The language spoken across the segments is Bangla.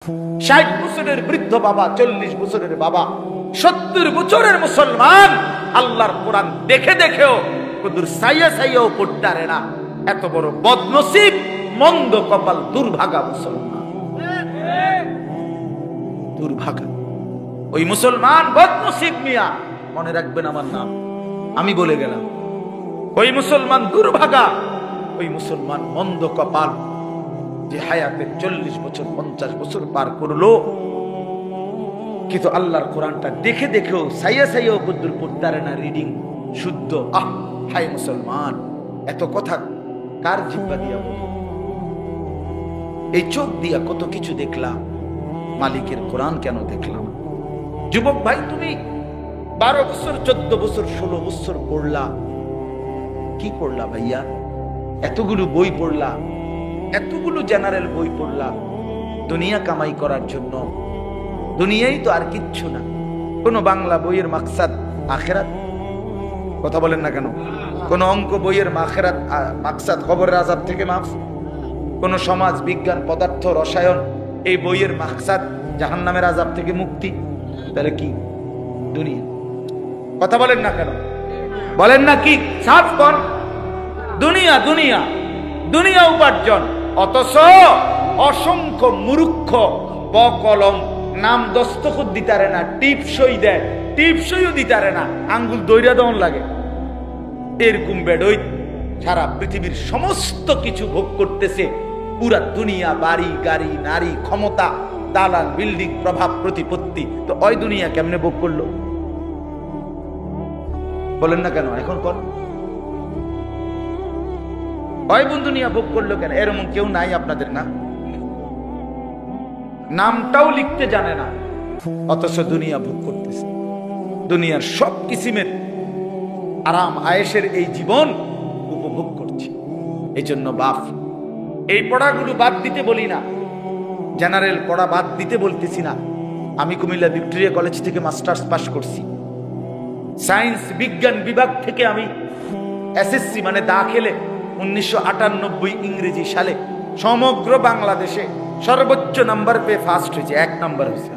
60 বছরের বৃদ্ধ বাবা, 40 বছরের বাবা, 70 বছরের মুসলমান আল্লাহর কোরআন দেখে দেখেও কদুর সাইয়া সাইয়াও পড়তে পারে না। এত বড় বদনসিব, মন্দ কপাল, দুর্ভাগা মুসলমান, দুর্ভাগা। ওই মুসলমান বদনসিব মিয়া, মনে রাখবেন আমার নাম, আমি বলে গেলাম। ওই মুসলমান দুর্ভাগা, ওই মুসলমান মন্দ কপাল, যে হায়াতের 40 বছর 50 বছর পার করলো, কিন্তু আল্লাহর কোরআনটা দেখে দেখেও সাইয়া সাইয়াও কদ্দুর পড়তে পারে না, রিডিং শুদ্ধ। হায় মুসলমান, এত কথা কার জিহ্বা দিয়া বলি? এই চোখ দিয়া কত কিছু দেখলাম, মালিকের কোরআন কেন দেখলাম? যুবক ভাই, তুমি 12 বছর 14 বছর 16 বছর পড়লা, কি পড়লা ভাইয়া? এতগুলো বই পড়লা, এতগুলো জেনারেল বই পড়লা দুনিয়া কামাই করার জন্য। দুনিয়াই তো আর কিচ্ছু না। কোন বাংলা বইয়ের মাকসাদ আখেরাত? কথা বলেন না কেন? কোন অঙ্ক বইয়ের মাকসাদ কবরের আযাব থেকে মাফ? কোন সমাজ বিজ্ঞান, পদার্থ, রসায়ন এই বইয়ের মাকসাদ জাহান্নামের আযাব থেকে মুক্তি? তাহলে কি দুনিয়া? কথা বলেন না কেন? বলেন না কি? সাফ কোন দুনিয়া, দুনিয়া, দুনিয়া উপার্জন। অথচ অসংখ্য মূর্খ বকলম নাম দস্তখত দিতারে না, টিপসই দেয়, টিপসইও দিতারে না, আঙ্গুল দইরা দন লাগে। এরকম বেডই সারা পৃথিবীর সমস্ত কিছু ভোগ করতেছে, পুরা দুনিয়া, বাড়ি গাড়ি, নারী, ক্ষমতা, দালান, বিল্ডিং, প্রভাব, প্রতিপত্তি। তো ওই দুনিয়া কেমনে ভোগ করলো? বলেন না কেন? এখন কোন ওই দুনিয়া ভোগ করলো কেন? এরকম কেউ নাই আপনাদের? না, নামটাও লিখতে জানে না, অথচ দুনিয়া ভোগ করতেছে। দুনিয়ার সব কিসিমের আরাম আয়েশের এই জীবন উপভোগ করছে। এই জন্য বাপ, এই পড়াগুলো বাদ দিতে বলি না, জেনারেল পড়া বাদ দিতে বলতেছি না। আমি কুমিল্লা ভিক্টোরিয়া কলেজ থেকে মাস্টার্স পাস করছি। সায়েন্স বিজ্ঞান বিভাগ থেকে আমি এসএসসি মানে দাখিলে 1998 ইংরেজি সালে সমগ্র বাংলাদেশে সর্বোচ্চ নাম্বার পেয়ে ফার্স্ট হয়েছে, 1 নাম্বার হয়েছে।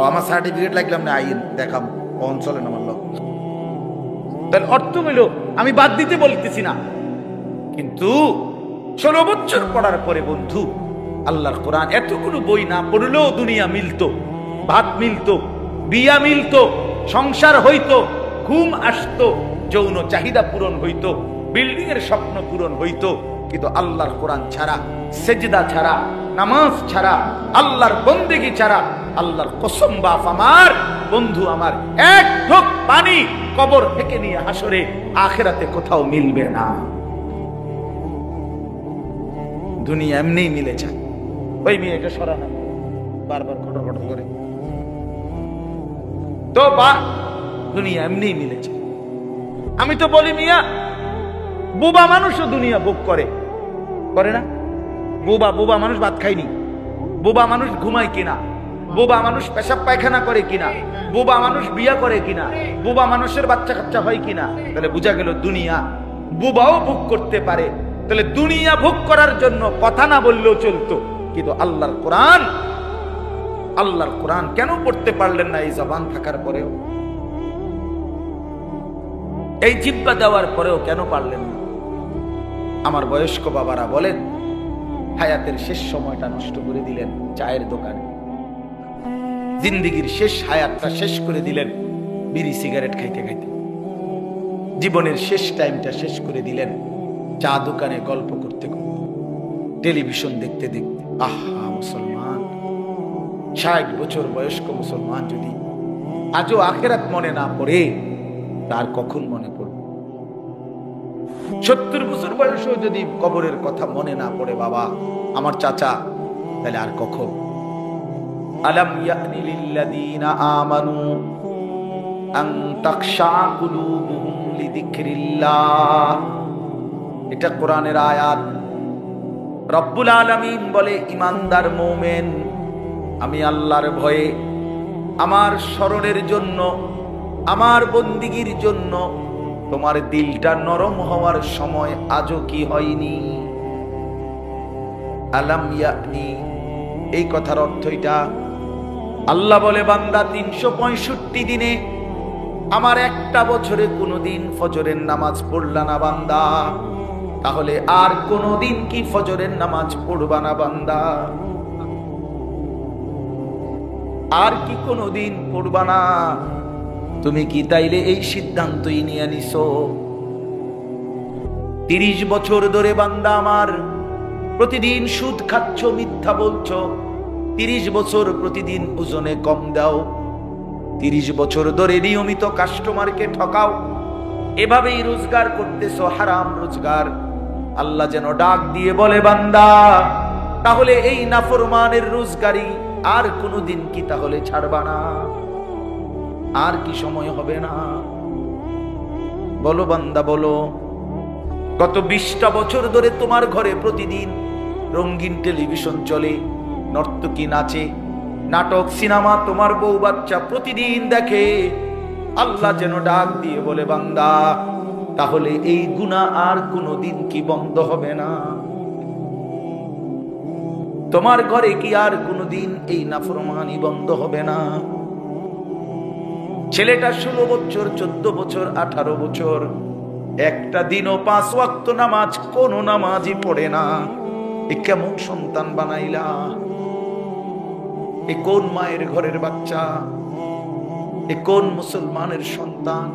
আমার সার্টিফিকেট লাগলাম না, আইন দেখাবো অঞ্চলে আমার লোক। তাহলে অর্থ হইল আমি বাদ দিতে বলতেছি না, কিন্তু 16 বছর পড়ার পরে বন্ধু আল্লাহর কোরআন এতগুলো বই না পড়লেও দুনিয়া মিলতো, ভাত মিলতো, বিয়া মিলতো, সংসার হইতো, ঘুম আসতো, যৌন চাহিদা পূরণ হইতো, বিল্ডিং এর স্বপ্ন পূরণ হইতো। কিন্তু আল্লাহর কোরআন ছাড়া, সেজদা ছাড়া, নামাজ ছাড়া, আল্লাহর বন্দেগী ছাড়া, আল্লাহর কসম বাপ আমার বন্ধু আমার, এক ঢোক পানি কবর থেকে নিয়ে হাসরে আখিরাতে কোথাও মিলবে না। দুনিয়া এমনি মিলে যায়। ওই মেয়েটা সরানো বারবার খটর খটর করে, তো বা দুনিয়া এমনি মিলেছে। আমি তো বলি মিয়া, বোবা মানুষও দুনিয়া ভোগ করে, করে না? বোবা মানুষ ভাত খায়নি, বোবা মানুষ ঘুমায় কিনা, বোবা মানুষ পেশাব পায়খানা করে কিনা, বোবা মানুষ বিয়া করে কিনা, বোবা মানুষের বাচ্চা কাচ্চা হয় কিনা। তাহলে বোঝা গেল দুনিয়া বোবাও ভোগ করতে পারে। তাহলে দুনিয়া ভোগ করার জন্য কথা না বললেও চলতো, কিন্তু আল্লাহর কোরআন কেন পড়তে পারলেন না? এই জবান থাকার পরেও, এই জিহ্বা দেওয়ার পরেও কেন পারলেন না? আমার বয়স্ক বাবারা বলেন, হায়াতের শেষ সময়টা নষ্ট করে দিলেন চায়ের দোকানে, জিন্দিগির শেষ হায়াতটা শেষ করে দিলেন বিড়ি সিগারেট খাইতে খাইতে, জীবনের শেষ টাইমটা শেষ করে দিলেন চা দোকানে গল্প করতে করতে, টেলিভিশন দেখতে দেখতে। আহা মুসলমান, 60 বছর বয়স্ক মুসলমান যদি আজও আখিরাত মনে না পড়ে, তার কখন মনে পড়বে? 70 বছর বয়সেও যদি কবরের কথা মনে না পড়ে বাবা আমার চাচা, তাহলে আর কখন? আলাম ইয়ানি লিল্লাযীনা আমানু আন তাখশা কুলুবুহুম লিযিকরিল্লাহ। এটা কোরআনের আয়াত। রব্বুল আলামিন বলে, ঈমানদার মুমিন, আমি আল্লাহর ভয়ে, আমার স্মরণের জন্য, আমার বন্দিগির জন্য তোমার দিলটা নরম হওয়ার সময় আজও কি হয়নি? আলাম ইয়ানি এই কথার অর্থ এটা, আল্লাহ বলে বান্দা 365 দিনে আমার একটা বছরে কোনোদিন ফজরের নামাজ পড়লা না বান্দা, তাহলে আর কোনোদিন কি ফজরের নামাজ পড়বা না বান্দা? আর কি কোনোদিন পড়বা না? তুমি কি তাইলে এই সিদ্ধান্তই নিয়ে নিছো? 30 বছর ধরে বান্দা আমার প্রতিদিন সুদ খাচ্ছ, মিথ্যা বলছো, 30 বছর প্রতিদিন ওজনে কম দাও, 30 বছর ধরে নিয়মিত কাস্টমারকে ঠকাও, এভাবেই রোজগার করতেছো, হারাম রোজগার। আল্লাহ যেন ডাক দিয়ে বলে বান্দা, তাহলে এই নাফরমানের রোজগারি আর কোনোদিন কি তাহলে ছাড়বা না? আর কি সময় হবে না? বলো বান্দা বলো। গত 20টা বছর ধরে তোমার ঘরে প্রতিদিন রঙিন টেলিভিশন চলে, নর্তকী নাচে, নাটক সিনেমা তোমার বউ বাচ্চা প্রতিদিন দেখে। আল্লাহ যেন ডাক দিয়ে বলে বান্দা, তাহলে এই গুনাহ আর কোনোদিন কি বন্ধ হবে না? তোমার ঘরে কি আর কোনোদিন এই নাফরমানি বন্ধ হবে না? ছেলেটা 16 বছর, 14 বছর, 18 বছর, একটা দিনও 5 ওয়াক্ত নামাজ কোন নামাজই পড়ে না। এ কেমন সন্তান বানাইলা? এ কোন মায়ের ঘরের বাচ্চা? এ কোন মুসলমানের সন্তান?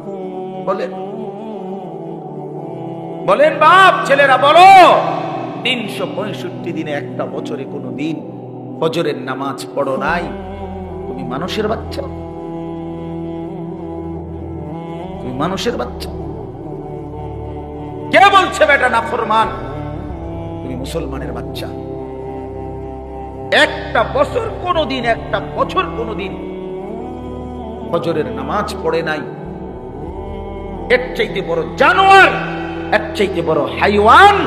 বলেন বলেন বাপ, ছেলেরা বলো। 365 দিনে একটা বছরে কোনো দিন ফজরের নামাজ পড়ো নাই? তুমি মানুষের বাচ্চা, তুমি মানুষের বাচ্চা। কে বলছে বেটা নাফরমান? তুমি মুসলমানের বাচ্চা। একটা বছর কোনোদিন, একটা বছর কোনোদিন ফজরের নামাজ পড়ে নাই, এর চাইতে বড় জানোয়ার, এর চাইতে বড় হাইওয়ান,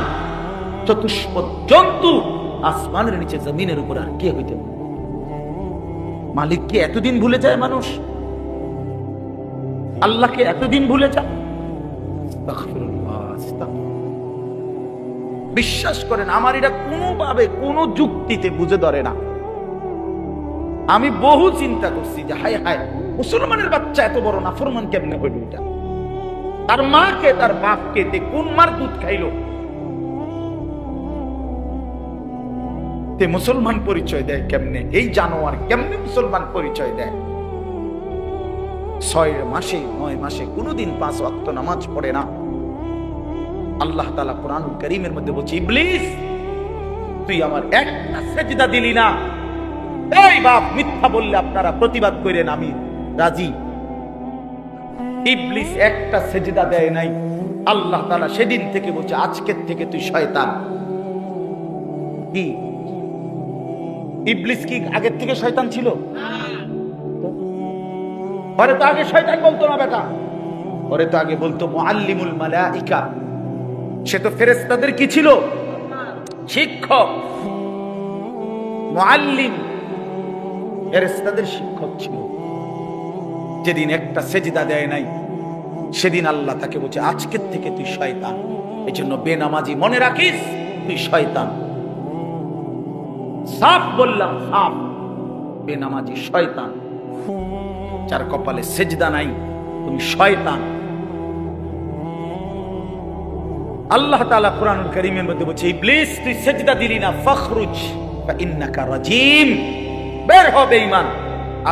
চতুষ্পদ জন্তু আসমানের নিচে জমিনের উপর আর কে হইতে পারে? মালিককে এতদিন ভুলে যায় মানুষ? আল্লাহকে এতদিন ভুলে যায়? বিশ্বাস করেন আমার এটা কোনোভাবে কোনো যুক্তিতে বুঝে ধরে না। আমি বহু চিন্তা করছি যে হায় হায়, মুসলমানের বাচ্চা এত বড় নাফরমান কেমনে হইল? এটা তার মাকে তার বাপকে কোন মার দুধ খাইলো? তে মুসলমান পরিচয় দেয় কেমনে? এই জানোয়ার কেমনে মুসলমান পরিচয় দেয়? 6 মাসে 9 মাসে কোনোদিন 5 ওয়াক্ত নামাজ পড়ে না। আল্লাহ তাআলা কোরআনুল কারীমের মধ্যে বলছে, ইবলিস তুই আমার একটা সিজদা দিলি না। এই বাপ, মিথ্যা বললে আপনারা প্রতিবাদ করেন, আমি রাজি। ইবলিস একটা সিজদা দেয় নাই। আল্লাহ তাআলা সেদিন থেকে বলছে, আজকের থেকে তুই শয়তান। কি ইবলিস কি আগের থেকে শয়তান ছিল? পরে তো আগে শয়তান বলতো না বেটা, পরে তো আগে বলতো মুআল্লিমুল মালাইকা। সে তো ফেরেশতাদের কি ছিল? শিক্ষক। মুআল্লিম ফেরেশতাদের শিক্ষক ছিল। যেদিন একটা সেজদা দেয় নাই, সেদিন আল্লাহ তাকে বলছে, আজকের থেকে তুই শয়তান। এই জন্য বেনামাজি মনে রাখিস, তুই শয়তান। সাফ বললাম, সাফ। বেনামাজি শয়তান। যার কপালে সেজদা নাই, তুমি শয়তান। আল্লাহ তাআলা কোরআনুল কারীমের মধ্যে বলছে, ইবলিস তুই সেজদা দিলি না, ফখরুজ ফাইন্নাকা রাজিম। বের হ বেঈমান,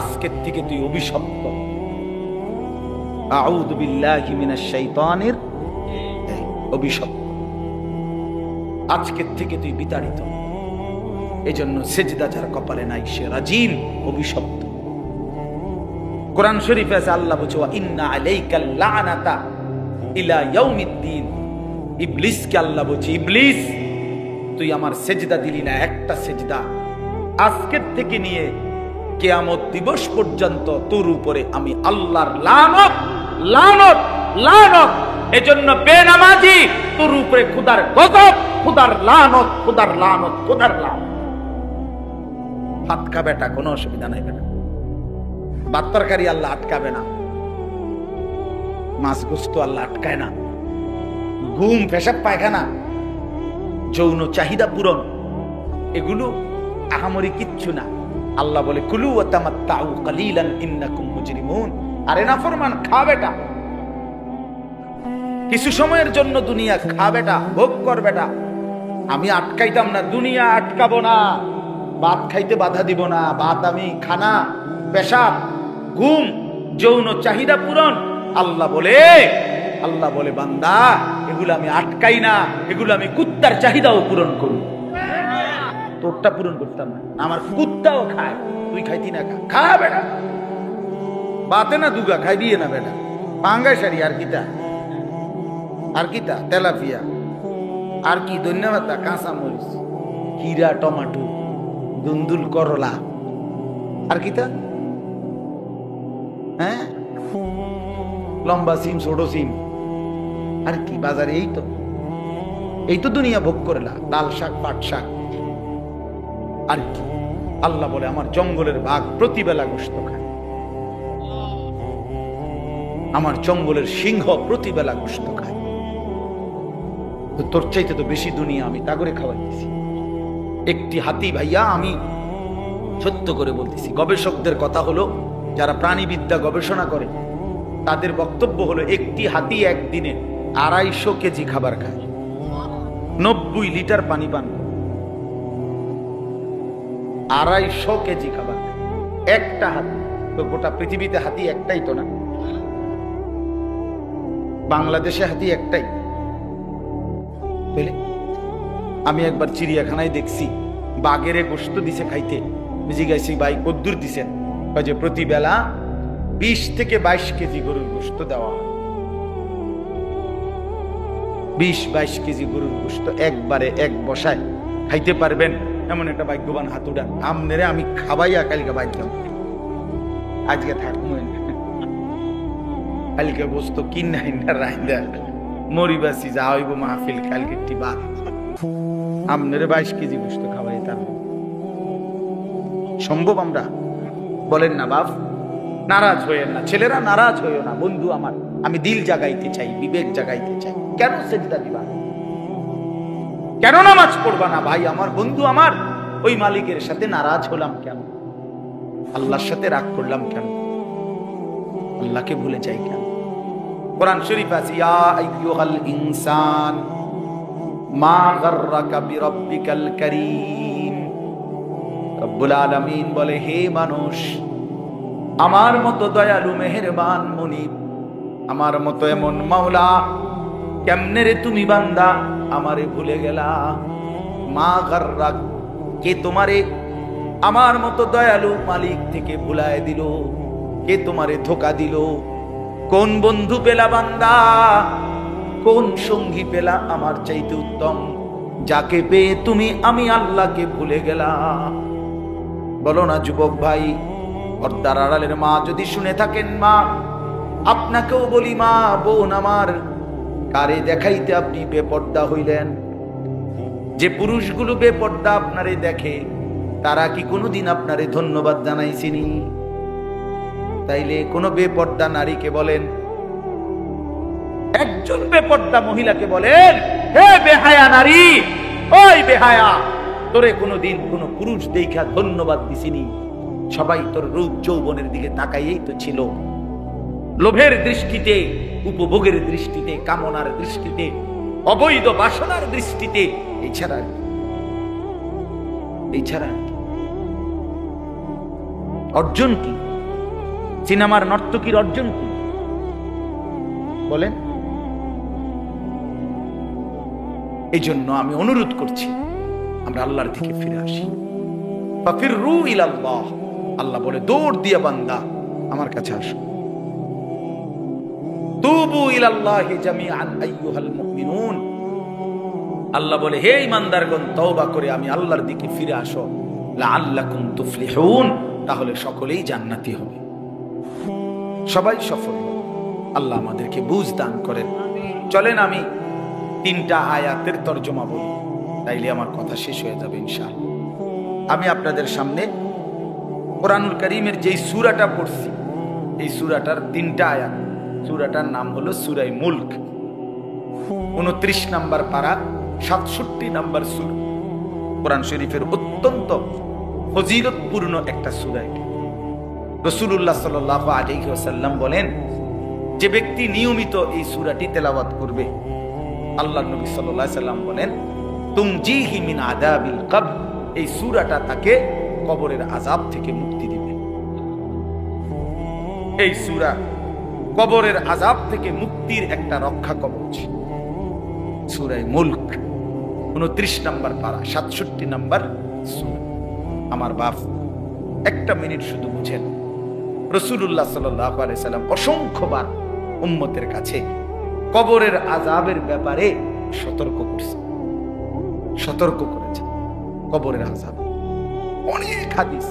আজকের থেকে তুই অভিশপ্ত। আউযু বিল্লাহি মিনাশ শাইতানির, অভিশপ্ত। আজকের থেকে তুই বিতাড়িত। এজন্য সেজদা যার কপালে নাই সে রাজিম, অভিশপ্ত। কোরআন শরীফে আছে আল্লাহ বলছে, ওয়া ইন্না আলাইকাল লানাতা ইলা ইয়াউমিদ্দিন। ইবলিসকে আল্লাহ বলছে, ইবলিস তুই আমার সেজদা দিলি না একটা সেজদা, আজকের থেকে নিয়ে কিয়ামত দিবস পর্যন্ত তোর উপরে আমি আল্লাহর লানত, লানত, লানত। এজন্য বেনামাজি তোর উপরে খোদার গজব, খোদার লানত, খোদার লানত, খোদার লানত। ভাত খা বেটা, কোনো অসুবিধা নাই বেটা। ভাত তরকারি আল্লাহ আটকাবে না, মাছ গোস্ত আল্লাহ আটকায় না। ঘুম, পেশাব, পায়খানা, যৌন চাহিদা পূরণ, এগুলো আহামরি কিচ্ছু না। আল্লাহ বলে কুলু ওয়া তামাত্তাউ কালিলান ইন্নাকুম মুজরিমুন। আরে নাফরমান, খা বেটা, কিছু সময়ের জন্য দুনিয়া খা বেটা, ভোগ কর বেটা। আমি আটকাইতাম না, দুনিয়া আটকাবো না, ভাত খাইতে বাধা দিব না। ভাত আমি খানা, পেশাব, ঘুম, যৌন চাহিদা পূরণ। আল্লাহ বলে বান্দা, এগুলো আমি আটকাই না, এগুলো আমি কুত্তার চাহিদাও পূরণ করি। তোরটা পূরণ করতাম না, আমার কুত্তাও খায়, তুই খাইতি না, খা বেটা। বাতে না দুগা খাই দিয়ে না বেটা, পাঙ্গাই সারি আর কিতা তেলাপিয়া আর কি ধন্যবাদ, কাঁচা মরিচ, কিরা, টমাটো, দুন্দুল, করলা আর কিতা, হ্যাঁ, লম্বা সিম, ছোট সিম আর কি বাজারে। এই তো দুনিয়া ভোগ করেলা, লাল শাক, পাট শাক আর কি। আল্লাহ বলে আমার জঙ্গলের বাঘ প্রতিবেলা গোশত খায়, আমার জঙ্গলের সিংহ প্রতিবেলা গোশত খায়। তোর চাইতে তো বেশি দুনিয়া আমি তাগরে খাওয়াইতেছি। একটি হাতি, ভাইয়া আমি সত্য করে বলতেছি, গবেষকদের কথা হলো, যারা প্রাণীবিদ্যা গবেষণা করে তাদের বক্তব্য হলো, একটি হাতি একদিনে 250 কেজি খাবার খায়, 90 লিটার পানি পান করে, 250 কেজি খাবার খায় একটা হাতি। তো গোটা পৃথিবীতে হাতি একটাই তো না, বাংলাদেশে হাতি একটাই। আমি একবার চিড়িয়াখানায় দেখছি, বাঘেরে গোশত দিছে খাইতে, জিজ্ঞাসি ভাই কদ্দুর দিছেন, যে প্রতি বেলা 20 থেকে 22 কেজি গরুর গোশত দেওয়া হয়। 20-22 কেজি গরুর গোশত একবারে এক বসায় খাইতে পারবেন এমন একটা ভাগ্যবান হাত উঠান। আমনেরে আমি খাবাইয়া কালকে বাইতাম, আজকে থাকবো কালকে বসতো কিনা রাইন্দা মরিবাসি যা হইব মাহফিল, কালকে একটি বাদ আমনেরে 22 কেজি গোশত খাওয়াই, তার সম্ভব? আমরা বলেন না বাপ, নারাজ হইয়েন না, ছেলেরা নারাজ হইও না। বন্ধু আমার, আমি দিল জাগাইতে চাই, বিবেক জাগাইতে চাই। কেন সেজদা দিবা, কেন নামাজ পড়বা না? ভাই আমার, বন্ধু আমার, ওই মালিকের সাথে নারাজ হলাম কেন? আল্লাহর সাথে রাগ করলাম কেন? আল্লাহকে ভুলে যাই কেন? কোরআন শরীফ আছে, ইয়া আইয়ুহাল ইনসান মা গাররাকা বিরাব্বিকাল কারীম। রব্বুল আলামিন বলে, হে মানুষ, আমার মতো দয়ালু মেহেরবান মুনিব, আমার মতো এমন মাওলা, কেমনে রে তুমি বান্দা আমারে ভুলে গেলা? মা গাররাক, কে তোমারে আমার মতো দয়ালু মালিক থেকে ভুলায় দিল? কে তোমারে ধোকা দিল? কোন বন্ধু পেলা বান্দা, কোন সঙ্গী পেলা আমার চাইতে উত্তম, যাকে পেয়ে তুমি আমি আল্লাহকে ভুলে গেলা? বলো না যুবক ভাই, পর্দার আড়ালের মা যদি শুনে থাকেন, মা আপনাকেও বলি, মা বোন আমার, কারে দেখাইতে আপনি বেপর্দা হইলেন? যে পুরুষগুলো বেপর্দা আপনারে দেখে, তারা কি কোনোদিন আপনারে ধন্যবাদ জানাইছিনি? তাইলে কোন বেপর্দা নারীকে বলেন, একজন বেপর্দা মহিলাকে বলেন, হে বেহায়া নারী, ওই বেহায়া, তোরে কোনোদিন কোন পুরুষ দেখা ধন্যবাদ দিছিনি? সবাই তোর রূপ যৌবনের দিকে তাকাইয়েই তো ছিল, লোভের দৃষ্টিতে, উপভোগের দৃষ্টিতে, কামনার দৃষ্টিতে, অবৈধ বাসনার দৃষ্টিতে। এছাড়া অর্জন কি? সিনেমার নর্তকীর অর্জন কি বলেন? এই জন্য আমি অনুরোধ করছি, আমরা আল্লাহর দিকে ফিরে আসি। ফাফিরু ইলাল্লাহ, আল্লাহ বলে দৌড় দিয়ে বান্দা আমার কাছে আসো। তুবু ইলাল্লাহি জামিআন আইয়ুহাল মুমিনুন, আল্লাহ বলে হে ঈমানদারগণ, তওবা করে আমি আল্লাহর দিকে ফিরে আসো। লাআল্লাকুম তুফলিহুন, তাহলে সকলেই জান্নাতি হবে, সবাই সফল হবে। আল্লাহ আমাদেরকে বুঝ দান করেন। চলেন আমি 3টা আয়াতের তরজমা বলি, তাইলে আমার কথা শেষ হয়ে যাবে ইনশাআল্লাহ। আমি আপনাদের সামনে কোরআনুল কারীমের যেই সূরাটা পড়ছি, এই সূরাটার 3টা আয়াত। সূরাটার নাম হলো সূরা মুলক, 29 নম্বর পারা, 67 নম্বর সূরা। কোরআন শরীফের অত্যন্ত ফজিলতপূর্ণ একটা সূরা। রাসূলুল্লাহ সাল্লাল্লাহু আলাইহি ওয়াসাল্লাম বলেন, যে ব্যক্তি নিয়মিত এই সূরাটি তেলাওয়াত করবে, আল্লাহর নবী সাল্লাল্লাহু আলাইহি ওয়াসাল্লাম বলেন, তুমজিহি মিন আযাবিল কবর, এই সূরাটা তাকে কবরের আযাব থেকে মুক্তি দিবে। এই সূরা কবরের আযাব থেকে মুক্তির একটা রক্ষা কবচ। সূরা মুলক 29 নম্বর পারা, 67 নম্বর সূরা। আমার বাপ, একটা মিনিট শুধু বুঝেন, রাসূলুল্লাহ সাল্লাল্লাহু আলাইহি সাল্লাম অসংখ্যবার উম্মতের কাছে কবরের আযাবের ব্যাপারে সতর্ক করেছে। কবরের আযাব অনেক হাদিস,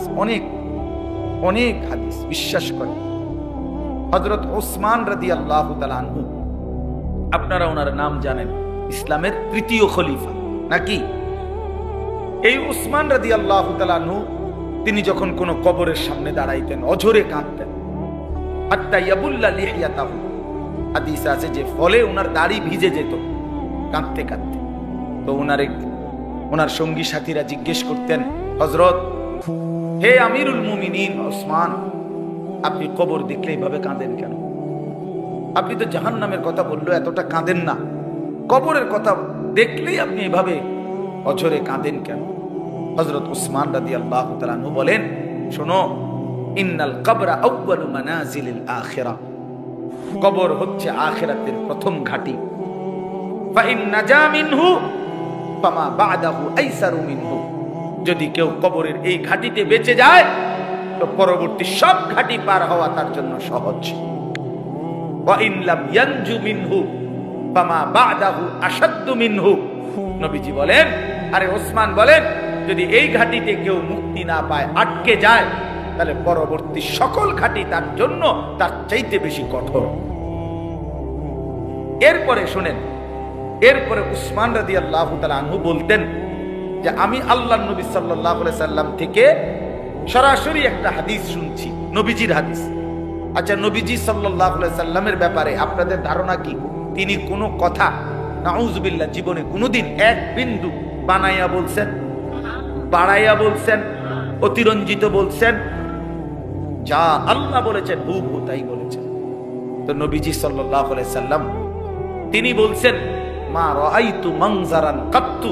অনেক হাদিস বিশ্বাস করে। হযরত ওসমান রাদিয়াল্লাহু তাআলা আনহু, আপনারা ওনার নাম জানেন, ইসলামের তৃতীয় খলিফা নাকি? এই ওসমান রাদিয়াল্লাহু তাআলা আনহু তিনি যখন কোন কবরের সামনে দাঁড়াইতেন, অঝরে কাঁদতেন। হাত্তা ইয়াবুল্লা লিহিয়াতাহু, হাদিস আছে যে ফলে ওনার দাড়ি ভিজে যেত কাঁদতে কাঁদতে। তো ওনার সঙ্গী সাথীরা জিজ্ঞেস করতেন, হযরত, হে আমিরুল মুমিনিন ওসমান, আপনি কবর দেখলে এইভাবে কাঁদেন কেন? আপনি তো জাহান্নামের কথা বললো, এতটা কাঁদেন না, কবরের কথা দেখলেই আপনি এভাবে অঝরে কাঁদেন কেন? হযরত উসমান রাদিয়াল্লাহু তাআলা আনহু বলেন, শোনো, ইন্নাল কবরা আউয়ালু মানাজিলিল আখিরাহ, কবর হচ্ছে আখিরাতের প্রথম ঘাঁটি। ফা ইন নাজা মিনহু ফামা বা'দাহু আইসারু মিনহু, যদি কেউ কবরের এই ঘাঁটিতে বেঁচে যায় তো পরবর্তী সব ঘাঁটি পার হওয়া তার জন্য সহজ। ওয়া ইন লাম ইয়ানজু মিনহু ফামা বা'দাহু আশাদ্দু মিনহু, নবীজি বলেন, আরে ওসমান বলেন, যদি এই ঘাঁটিতে কেউ মুক্তি না পায়, আটকে যায়, তাহলে পরবর্তী সকল ঘাঁটি তার জন্য তার চাইতে বেশি কঠোর। এরপরে শুনেন, এরপরে উসমান রাদিয়াল্লাহু তাআলা আনহু বলতেন যে আমি আল্লাহর নবী সাল্লাল্লাহু আলাইহি সাল্লাম থেকে সরাসরি একটা হাদিস শুনছি, নবীজির হাদিস। আচ্ছা, নবীজি সাল্লাল্লাহু আলাইহি সাল্লামের ব্যাপারে আপনাদের ধারণা কি? তিনি কোনো কথা নাউযুবিল্লাহ জীবনে কোনোদিন এক বিন্দু বানাইয়া বলছেন, বাড়াইয়া বলছেন, অতিরঞ্জিত বলছেন? যা আল্লাহ বলেছেন হুবহু তাই বলেছেন। তো নবীজি সাল্লাল্লাহু আলাইহি সাল্লাম তিনি বলছেন, মা রাআইতু মানজারান কাত্তু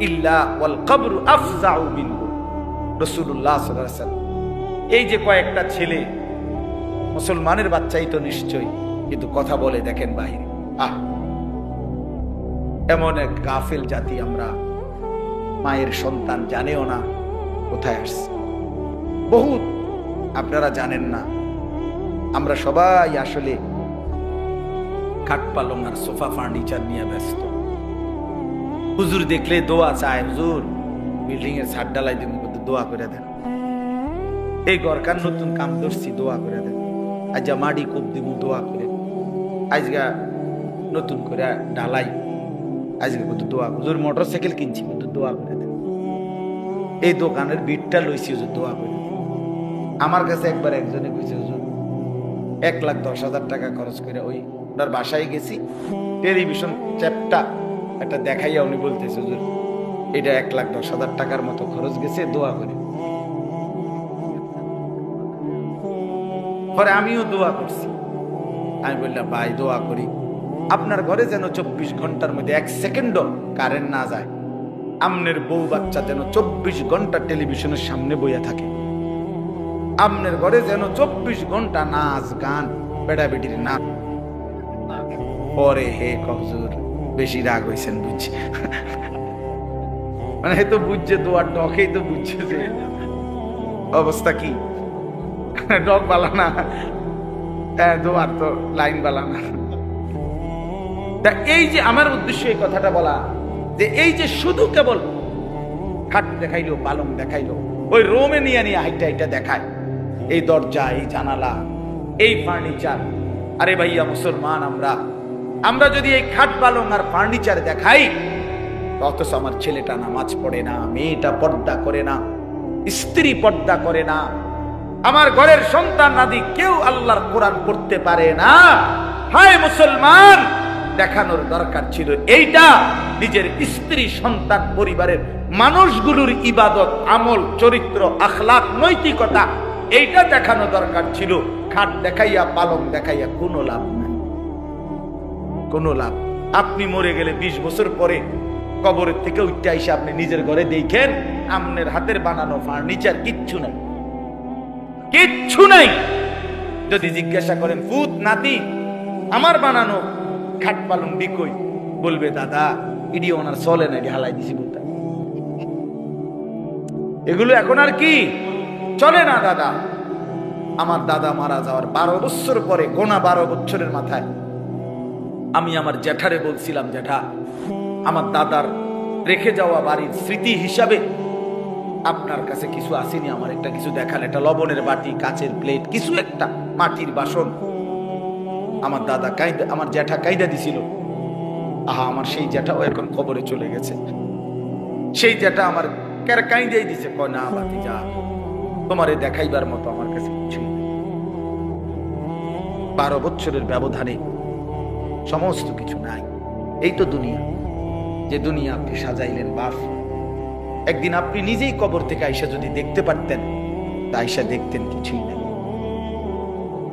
ইল্লা ওয়াল কবরু আফজাউ মিনহু। রাসূলুল্লাহ সাল্লাল্লাহু আলাইহি সাল্লাম, এই যে কয়েকটা ছেলে, মুসলমানের বাচ্চাই তো নিশ্চয়ই, কিন্তু কথা বলে দেখেন বাহিরে। এমন এক গাফেল জাতি আমরা, মায়ের সন্তান জানেও না কোথায় আসছে। বহুত আপনারা জানেন না, আমরা সবাই আসলে খাট পালং আর সোফা ফার্নিচার নিয়ে ব্যস্ত। হুজুর দেখলে দোয়া চায়, হুজুর বিল্ডিং এর ছাদ ঢালাই দিন, দোয়া করে দেন। এই গরকার নতুন কাম ধরছি, দোয়া করে দেন। আজ মাটি কোপ দিব, দোয়া করে। আজগা নতুন করে ঢালাই, আজকে কত দোয়া। হুজুর মোটর সাইকেল কিনছি, কিন্তু দোয়া করে দেন। এই দোকানের বিটটা লইছি, হুজুর দোয়া করে দেন। আমার কাছে একবার একজনে কইছে, হুজুর 1,10,000 টাকা খরচ করে ওই ওনার বাসায় গেছি, টেলিভিশন চ্যাপটা একটা দেখাইয়া উনি বলতেছে, হুজুর এটা 1,10,000 টাকার মতো খরচ গেছে, দোয়া করে। পরে আমিও দোয়া করছি। আমি বললাম, ভাই দোয়া করি আপনার ঘরে যেন 24 ঘন্টার মধ্যে 1 সেকেন্ডও কারেন্ট না যায়, আমনের বউ বাচ্চা যেন 24 ঘন্টা টেলিভিশনের সামনে বইয়া থাকে, আমনের ঘরে যেন 24 ঘন্টা নাচ গান বেড়াবেটির না। পরে হে হুজুর বেশি রাগ হয়েছেন বুঝছি, মানে তো বুঝছে দোয়ার ডকেই তো বুঝছে যে অবস্থা কি, ডক বালানা, দোয়ার তো লাইন বালানা। এই যে আমার উদ্দেশ্য এই কথাটা বলা, যে এই যে শুধু কেবল খাট দেখাইলো, পালং দেখাইলো, ওই রোমে নিয়ে হাইটা হাইটা দেখায়, এই দরজা, এই জানালা, এই ফার্নিচার। আরে ভাইয়া মুসলমান, আমরা যদি এই খাট পালং আর ফার্নিচার দেখাই, অথচ আমার ছেলেটা নামাজ পড়ে না, মেয়েটা পর্দা করে না, স্ত্রী পর্দা করে না, আমার ঘরের সন্তান আদি কেউ আল্লাহর কোরআন পড়তে পারে না। হায় মুসলমান, দেখানোর দরকার ছিল এইটা নিজের স্ত্রী, সন্তান, পরিবারের মানুষগুলোর ইবাদত, আমল, চরিত্র, আখলাক, নৈতিকতা এইটা দেখানো দরকার ছিল। খাট দেখাইয়া, পালং দেখাইয়া কোনো লাভ নাই, কোনো লাভ। আপনি মরে গেলে 20 বছর পরে কবরের থেকে উঠতে আইসা আপনি নিজের ঘরে দেখেন আপনার হাতের বানানো ফার্নিচার কিচ্ছু নাই, কিচ্ছু নাই। যদি জিজ্ঞাসা করেন ফুত নাতি আমার বানানো খাট পালং বিকই, বলবে দাদা ইডি ওনার চলে না, হালাই দিছি বলতে, এগুলো এখন আর কি চলে না দাদা। আমার দাদা মারা যাওয়ার 12 বছর পরে, গোনা 12 বছরের মাথায় আমি আমার জ্যাঠারে বলছিলাম, জ্যাঠা আমার দাদার রেখে যাওয়া বাড়ির স্মৃতি হিসাবে আপনার কাছে কিছু আসেনি, আমার একটা কিছু দেখান, একটা লবণের বাটি, কাচের প্লেট, কিছু একটা মাটির বাসন। আমার দাদা কাইদা, আমার জ্যাঠা কাইদা দিছিল। আহা, আমার সেই জ্যাঠাও এখন কবরে চলে গেছে। সেই জ্যাঠা আমার কাইদাই দিছে, কয় না বাতি যা, তোমারে দেখাইবার মতো আমার কাছে কিছুই নেই। 12 বছরের ব্যবধানে সমস্ত কিছু নাই। এই তো দুনিয়া, যে দুনিয়া আপনি সাজাইলেন বাপ। একদিন আপনি নিজেই কবর থেকে আইসা যদি দেখতে পারতেন, তা আইসা দেখতেন কিছুই নেই,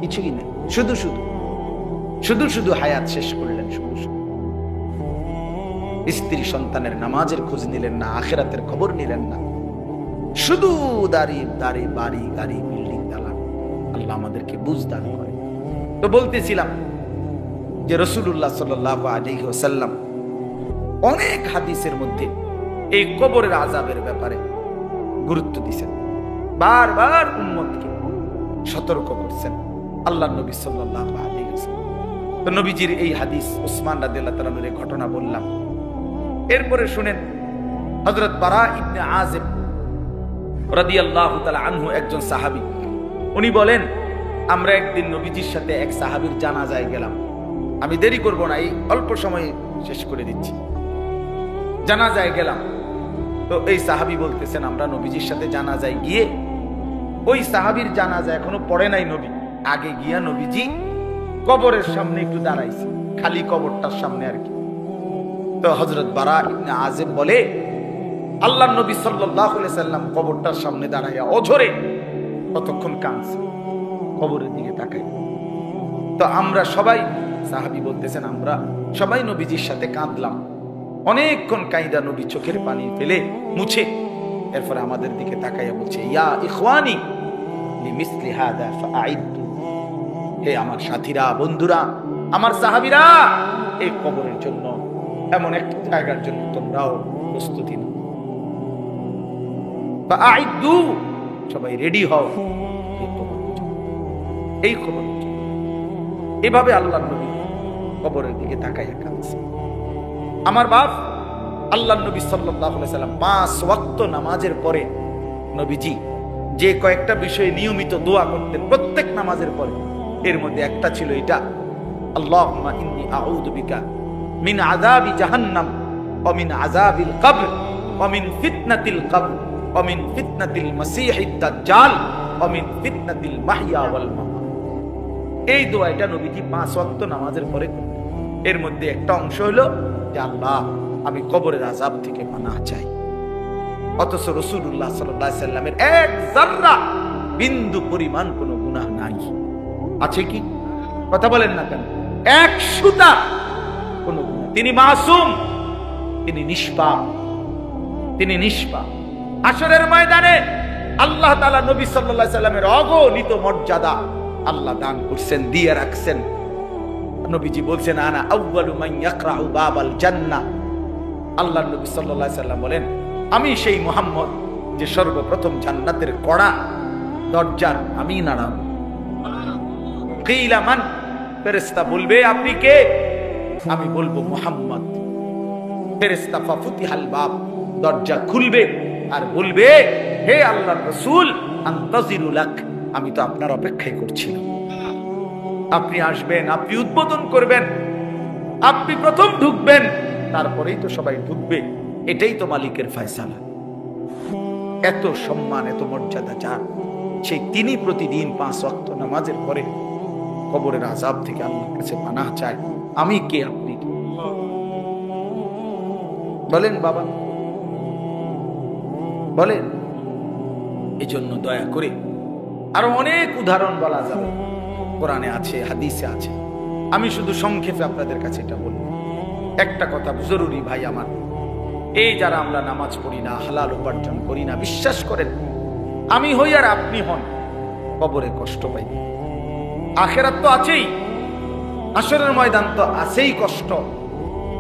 কিছুই নেই। শুধু শুধু শুধু শুধু হায়াত শেষ করলেন, শুধু শুধু। স্ত্রী সন্তানের নামাজের খোঁজ নিলেন না, আখিরাতের খবর নিলেন না, শুধু দাঁড়িয়ে দাঁড়িয়ে বাড়ি, গাড়ি, বিল্ডিং, দালান। আল্লাহ আমাদেরকে বুঝ দান করে। তো বলতেছিলাম যে রাসূলুল্লাহ সাল্লাল্লাহু আলাইহি ওয়াসাল্লাম অনেক হাদিসের মধ্যে এই কবরের আযাবের ব্যাপারে গুরুত্ব দিয়েছেন, বারবার উম্মতকে সতর্ক করছেন আল্লাহর নবী সাল্লাল্লাহু আলাইহি ওয়াসাল্লাম। তো নবীজির এই হাদিস, উসমান রাদিয়াল্লাহু তাআলা এর ঘটনা বললাম। এরপরে শুনেন, হযরত বারা ইবনে আযিব রাদিয়াল্লাহু তাআলা আনহু একজন সাহাবী, উনি বলেন আমরা একদিন নবীজির সাথে এক সাহাবীর জানাজায় গেলাম। আমি দেরি করব না, এই অল্প সময়ে শেষ করে দিচ্ছি। জানাজায় গেলাম, তো এই সাহাবী বলতেছেন আমরা নবীজির সাথে জানাজায় গিয়ে, ওই সাহাবীর জানাজা এখনো পড়ে নাই নবী, আগে গিয়া নবীজি কবরের সামনে একটু দাঁড়াইছে, খালি কবরটার সামনে আর কি। তো হযরত বারা ইবনে আযিব বলে আল্লাহর নবী সাল্লাল্লাহু আলাইহি সাল্লাম কবরটার সামনে দাঁড়াইয়া অঝরে কতক্ষণ কাঁদছে, কবরের দিকে তাকাই। তো আমরা সবাই, সাহাবী বলতেছেন আমরা সবাই নবীজির সাথে কাঁদলাম, অনেকক্ষণ কাঁদা নবী চোখের পানি ফেলে মুছে এরপর আমাদের দিকে তাকাইয়া বলছে, ইয়া ইখওয়ানি লিমিসলি হাদা ফাআইদু, হে আমার সাথীরা, বন্ধুরা, আমার সাহাবীরা, এই কবরের জন্য, এমন একটা জায়গার জন্য তোমরাও প্রস্তুতি নাও। ফাআইদু, সবাই রেডি হও এই কবরের জন্য। এভাবে আল্লাহর নবী কবরের দিকে তাকাইয়া কাঁদছে। আমার বাপ আল্লাহর নবী সাল্লাল্লাহু আলাইহি সাল্লাম 5 ওয়াক্ত নামাজের পরে নবীজি যে কয়েকটা বিষয়ে নিয়মিত দোয়া করতেন প্রত্যেক নামাজের পরে, এর মধ্যে একটা ছিল এটা, আল্লাহুম্মা ইন্নী আউযু বিকা মিন আযাবি জাহান্নাম ওয়া মিন আযাবিল কবর ওয়া মিন ফিতনাতিল কবর ওয়া মিন ফিতনাতিল মাসীহিদ দাজ্জাল ওয়া মিন ফিতনাতিল মাহইয়া ওয়াল মামাত। এই দোয়াটা নবীজি 5 ওয়াক্ত নামাজের পরে করতেন। এর মধ্যে একটা অংশ হলো যে আল্লাহ আমি কবরের আযাব থেকে পানাহ চাই। অথচ রাসূলুল্লাহ সাল্লাল্লাহু আলাইহি সাল্লামের এক যাররা বিন্দু পরিমাণ কোনো গুনাহ নাই, আছে কি? কথা বলেন না কেন? এক সুতা কোনো গুনাহ, তিনি মাসুম, তিনি নিষ্পাপ, তিনি নিষ্পাপ। হাশরের ময়দানে আল্লাহ তাআলা নবী সাল্লাল্লাহু আলাইহি সাল্লামের অগণিত মর্যাদা আল্লাহ দান করছেন, দিয়ে রাখছেন। নবীজি বলছেন আনা আউয়ালু মান ইয়াকরাউ বাবাল জান্নাহ। আল্লাহর নবী সাল্লাল্লাহু আলাইহি সাল্লাম বলেন আমি সেই মুহাম্মদ যে সর্বপ্রথম জান্নাতের কড়া দরজার আমি নাড়াবো। কিলা মান, ফেরেশতা বলবে আপনি কে? আমি বলবো মুহাম্মদ। ফেরেশতা ফাফুতিহাল বাব, দরজা খুলবে আর বলবে হে আল্লাহর রাসূল আনতাজিরু লাক, আমি তো আপনার অপেক্ষাই করছিলাম। আপনি আসবেন, আপনি উদ্বোধন করবেন, আপনি প্রথম ঢুকবেন, তারপরেই তো সবাই ঢুকবে। এটাই তো মালিকের ফয়সালা। এত সম্মান, এত মর্যাদা যার, সেই তিনি প্রতিদিন 5 ওয়াক্ত নামাজের পরে কবরের আযাব থেকে আল্লাহর কাছে পানাহ চায়। আমি কে, আপনি কে? বলেন বাবা, বলেন? এই জন্য দয়া করে, আরো অনেক উদাহরণ বলা যাবে, কোরআনে আছে, হাদিসে আছে। আমি শুধু সংক্ষেপে আপনাদের কাছে এটা বলবো। একটা কথা জরুরি ভাই আমার, এই যারা আমরা নামাজ পড়ি না, হালাল উপার্জন করি না, বিশ্বাস করেন আমি হই আর আপনি হন, কবরে কষ্ট পাই। আখেরাত তো আছেই, হাসরের ময়দান তো আছেই কষ্ট,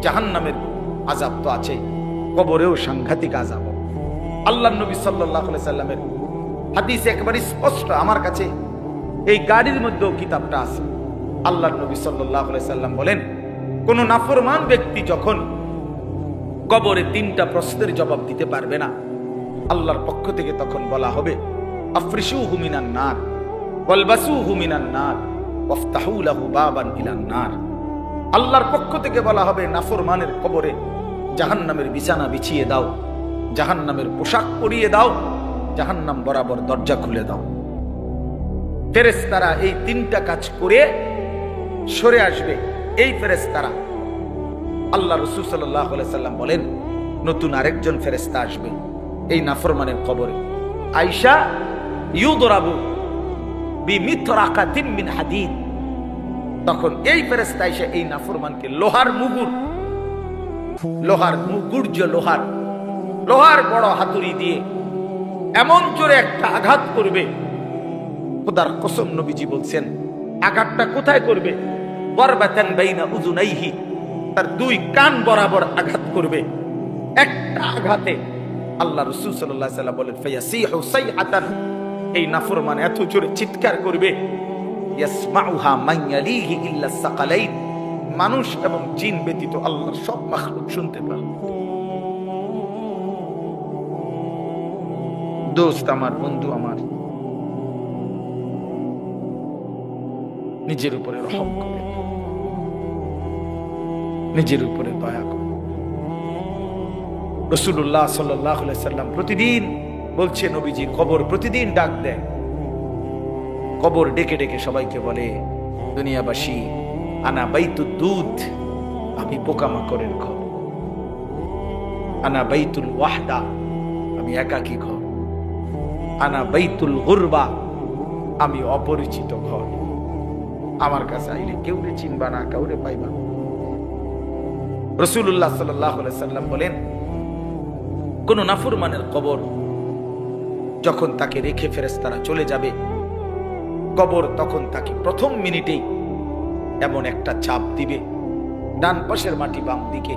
জাহান্নামের আযাব তো আছেই, কবরেও সাংঘাতিক আযাব। আল্লাহর নবী সাল্লাল্লাহু আলাইহি সাল্লামের হাদিস একেবারে স্পষ্ট, আমার কাছে এই গাড়ির মধ্যেও কিতাবটা আছে। আল্লাহর নবী সাল্লাল্লাহু আলাইহি সাল্লাম বলেন, কোন নাফরমান ব্যক্তি যখন কবরে 3টা প্রশ্নের জবাব দিতে পারবে না, আল্লাহর পক্ষ থেকে তখন বলা হবে, আফরিশুহু মিনান নার ওয়ালবাসুহু মিনান নার ওয়াফতাহু লাহু বাবান ইলান নার। আল্লাহর পক্ষ থেকে বলা হবে, নাফরমানের কবরে জাহান্নামের বিছানা বিছিয়ে দাও, জাহান্নামের পোশাক পরিয়ে দাও, জাহান্নাম বরাবর দরজা খুলে দাও। ফেরেশতারা এই 3টা কাজ করে সরে আসবে। এই ফেরেশতারা, আল্লাহ রাসূল সাল্লাল্লাহু আলাইহি সাল্লাম বলেন, নতুন আরেকজন ফেরেশতা আসবে এই নাফরমানের কবরে। আয়েশা, ইউদরাবু বিমিতরাকাতিন মিন হাদিদ। তখন এই ফেরেশতা এসে এই নাফরমানকে লোহার মুগুর যে লোহার বড় হাতুড়ি দিয়ে এমন জোরে একটা আঘাত করবে, খোদার কসম নবীজি বলছেন, আঘাতটা কোথায় করবে? বরবাতান বাইনা উযুনাইহি, তার 2 কান বরাবর আঘাত করবে। একটা আঘাতে আল্লাহ রাসূল সাল্লাল্লাহু আলাইহি ওয়াসাল্লাম বলেন, ফায়াসিহু সাইহাতান, এই নাফরমান এত জোরে চিৎকার করবে, ইয়াসমাউহা মান ইয়ালিহি ইল্লা সাকালাইন, মানুষ এবং জিন ব্যতীত আল্লাহর সব মাখলুক শুনতে পাবে। দোস্ত আমার, বন্ধু আমার, নিজের উপরে রহম করে, নিজের উপরে দয়া করে। রাসূলুল্লাহ সাল্লাল্লাহু আলাইহি সাল্লাম প্রতিদিন বলছে, নবীজি কবর প্রতিদিন ডাক দেয়। কবর ডেকে ডেকে সবাইকে বলে, দুনিয়াবাসী, আনা বাইতুদ দুধ, আমি পোকামাকড়ের ঘর। আনা বাইতুল ওয়াহদা, আমি একাকী ঘর। আনা বাইতুল গুরবা, আমি অপরিচিত ঘর। আমার কাছে আইলে কেউরে চিনবা না, কাউরে পাইবা না। রাসূলুল্লাহ সাল্লাল্লাহু আলাইহি সাল্লাম বলেন, কোন নাফরমানের কবর যখন তাকে রেখে ফেরেশতারা চলে যাবে, কবর তখন তাকে প্রথম মিনিটেই এমন একটা চাপ দিবে, ডান পাশের মাটি বাম দিকে,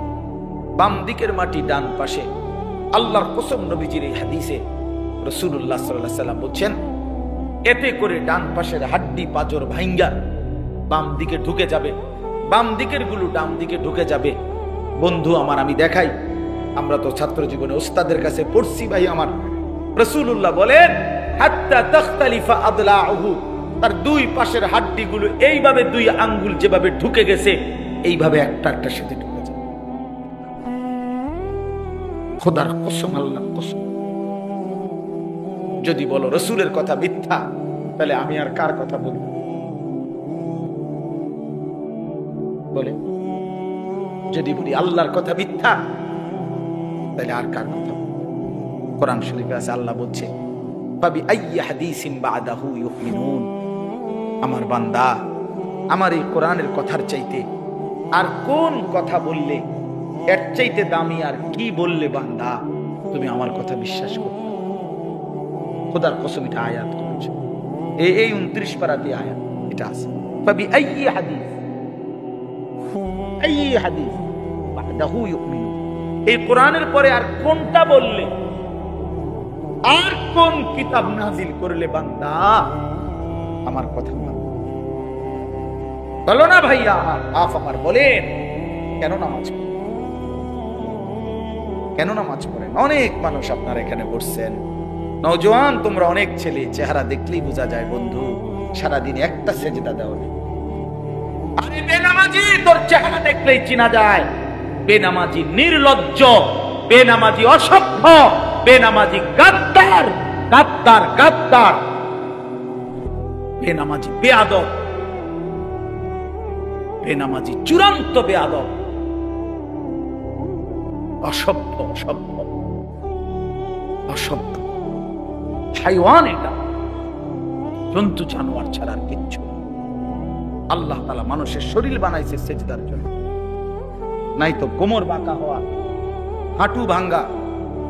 বাম দিকের মাটি ডান পাশে। আল্লাহর কসম, নবীজির এই হাদিসে রাসূলুল্লাহ সাল্লাল্লাহু আলাইহি সাল্লাম বলছেন, এতে করে ডান পাশের হাড্ডি পাঁজর ভাঙ্গা বাম দিকে ঢুকে যাবে, বাম দিকের গুলো ডান দিকে ঢুকে যাবে। বন্ধু আমার, আমি দেখাই, আমরা তো ছাত্র জীবনে ওস্তাদের কাছে পড়ছি ভাই আমার। রাসূলুল্লাহ বলেন, হাত্তা তাখতালিফা আদলাউহু, তার 2 পাশের হাড্ডিগুলো এইভাবে 2 আঙ্গুল যেভাবে ঢুকে গেছে, এইভাবে একটা একটার সাথে ঢুকে যাবে। খোদার কসম, আল্লাহর কসম। যদি বলো রাসূলের কথা মিথ্যা, তাহলে আমি আর কার কথা বলবো? বলে, যদি বলি আল্লাহর কথা মিথ্যা, তাহলে আর কার কথা বলবো? কোরআন শরীফে আছে, আল্লাহ বলছে, ফাবি আইয়ি হাদিসিন বাদাহু ইউমিনুন। আমার বান্দা, আমার এই কোরআনের কথার চাইতে আর কোন কথা বললে, এর চাইতে দামি আর কি বললে বান্দা তুমি আমার কথা বিশ্বাস করবে? খোদার কসম, এটা আয়াত করেছে, এই 29 পারাতে আয়াত এটা আছে। ফাবি আইয়ি হাদিস বাদাহু ইউমিনুন। এই কোরআনের পরে আর কোনটা বললে, আর কোন কিতাব নাজিল করলে বান্দা আমার কথা বলো না? ভাইয়া আমার, বাপ আমার, বলেন কেন নামাজ পড়েন? কেন নামাজ পড়েন? অনেক মানুষ আপনারা এখানে বসছেন, নওজোয়ান তোমরা, অনেক ছেলে, চেহারা দেখলেই বোঝা যায় বন্ধু সারাদিন একটা সেজদা দাও না। আরে বেনামাজি, তোর চেহারা দেখলেই চেনা যায়। বেনামাজি নির্লজ্জ, বেনামাজি অসভ্য, বেনামাজি গাদ্দার, গাদ্দার, গাদ্দার, বেনামাজি বেয়াদব, বেনামাজি চূড়ান্ত বেয়াদব, অসভ্য, অসভ্য। অসভ্য হাইওয়ান, এটা জন্তু জানোয়ার ছাড়া আর কিচ্ছু। আল্লাহ তাআলা মানুষের শরীর বানাইছে সেজদার জন্য, নাই তো কোমর বাঁকা হওয়া, হাঁটু ভাঙ্গা,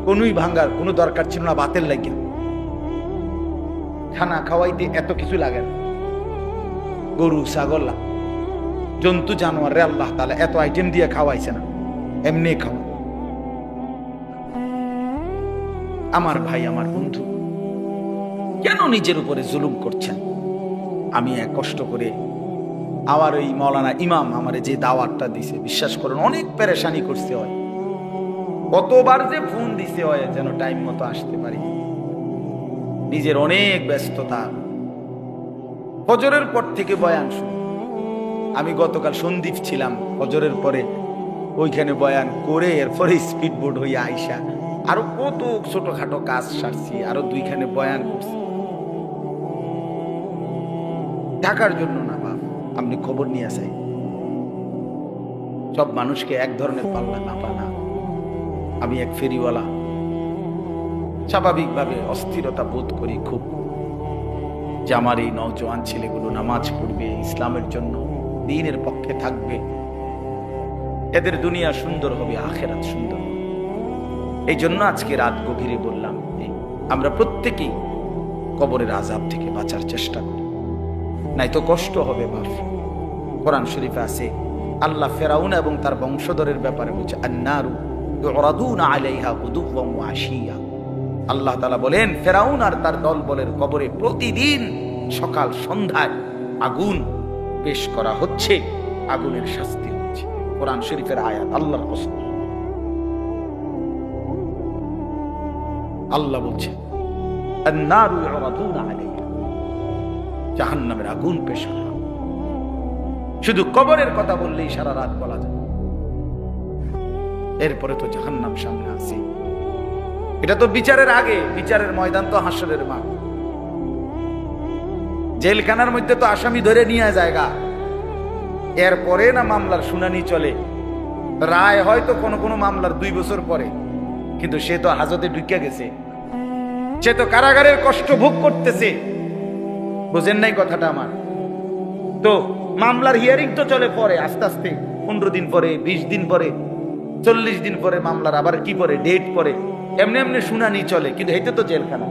কোনুই ভাঙ্গার কোনো দরকার ছিল না বাতের লাগে। খানা খাওয়াইতে এত কিছু লাগে না। গরু ছাগল জন্তু জানোয়ারে আল্লাহ তাআলা এত আইটেম দিয়ে খাওয়াইছে না, এমনি খাওয়া। আমার ভাই, আমার বন্ধু, কেন নিজের উপরে জুলুম করছেন? আমি এক কষ্ট করে আমার ওই মৌলানা ইমাম আমারে যে দাওয়াতটা দিছে, বিশ্বাস করেন অনেক পেরেশানি করতে হয়। কতবার যে ফোন দিছে হয় যেন টাইম মতো আসতে পারি। নিজের অনেক ব্যস্ততা, ফজরের পর থেকে বয়ান শুনি। আমি গতকাল সন্দীপ ছিলাম, ফজরের পরে ওইখানে বয়ান করে এরপরে স্পিড বোর্ড হইয়া আইসা আরো কত ছোটখাটো কাজ সারছি, আরো দুইখানে বয়ান করছি। টাকার জন্য না বাপ, আপনি খবর নিয়ে আসেন। সব মানুষকে এক ধরনের পাল্লা মাপা না। আমি এক ফেরিওয়ালা, স্বাভাবিকভাবে অস্থিরতা বোধ করি খুব, যে আমার এই নওজোয়ান ছেলেগুলো নামাজ পড়বে, ইসলামের জন্য দ্বীনের পক্ষে থাকবে, এদের দুনিয়া সুন্দর হবে, আখিরাত সুন্দর হবে। এই জন্য আজকে রাত গভীরে বললাম, আমরা প্রত্যেকেই কবরের আযাব থেকে বাঁচার চেষ্টা করি, নাই তো কষ্ট হবে বাপ। কোরআন শরীফে আছে আল্লাহ ফেরাউন এবং তার বংশধরের ব্যাপারে বলছে, আন্নারু ইউরাদুনা আলাইহা গুদুওয়ান ওয়া আশিয়া। আল্লাহ তাআলা বলেন ফেরাউন আর তার দল বলের কবরে প্রতিদিন সকাল সন্ধ্যায় আগুন পেশ করা হচ্ছে, আগুনের শাস্তি হচ্ছে। কোরআন শরীফের আয়াত, আল্লাহর কসম। আল্লাহ বলছে আন্নারু ইউরাদুনা আলাইহা, জাহান্নামের আগুন পেশ করা। শুধু কবরের কথা বললেই সারা রাত বলা যায়, এরপরে তো জাহান্নাম সামনে আছে। এটা তো বিচারের আগে, বিচারের ময়দান তো হাসরের মাঠ। জেলখানার মধ্যে তো আসামি ধরে নিয়ে জায়গা, এরপরে না মামলার শুনানি চলে। রায় হয়তো কোনো কোনো মামলার 2 বছর পরে, কিন্তু সে তো হাজতে ঢুকে গেছে, সে তো কারাগারের কষ্ট ভোগ করতেছে। বুঝেন নাই কথাটা আমার? তো মামলার হিয়ারিং তো চলে পরে, আস্তে আস্তে 15 দিন পরে, 20 দিন পরে, 40 দিন পরে মামলার আবার কি পরে ডেট পরে, এমনি এমনি শুনানি চলে। কিন্তু এইটা তো জেলখানা,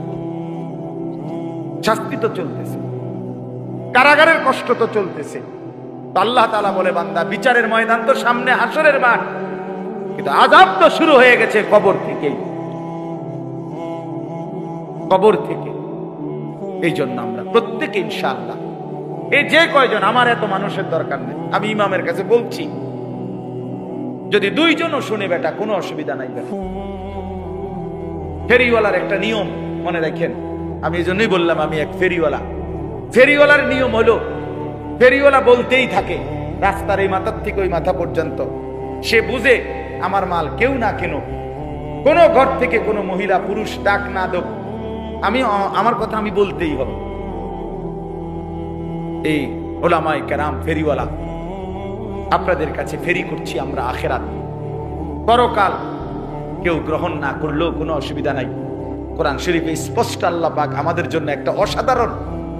শাস্তি তো চলতেছে, কারাগারের কষ্ট তো চলতেছে। আল্লাহ তাআলা বলে বান্দা বিচারের ময়দান তো সামনে, হাসরের মাঠ, কিন্তু আযাব তো শুরু হয়ে গেছে কবর থেকে, কবর থেকে। এই জন্য আমরা প্রত্যেকে ইনশাআল্লাহ, এই যে কয়জন, আমার এত মানুষের দরকার নেই, আমি ইমামের কাছে বলছি যদি 2 জনও শুনে বেটা কোনো অসুবিধা নাই। বেটা ফেরিওয়ালার একটা নিয়ম মনে রাখেন, আমি এই জন্যই বললাম আমি এক ফেরিওয়ালা। ফেরিওয়ালার নিয়ম হলো ফেরিওয়ালা বলতেই থাকে রাস্তার এই মাথার থেকে ওই মাথা পর্যন্ত, সে বুঝে আমার মাল কেউ না কেন, কোনো ঘর থেকে কোনো মহিলা পুরুষ ডাক না দোক, আমি আমার কথা আমি বলতেই হবে। এই ওলামায়ে কেরাম ফেরিওয়ালা, আপনাদের কাছে ফেরি করছি আমরা আখিরাত, পরকাল কেউ গ্রহণ না করলেও কোনো অসুবিধা নাই। কোরআন শরীফে স্পষ্ট আল্লাহ পাক আমাদের জন্য একটা অসাধারণ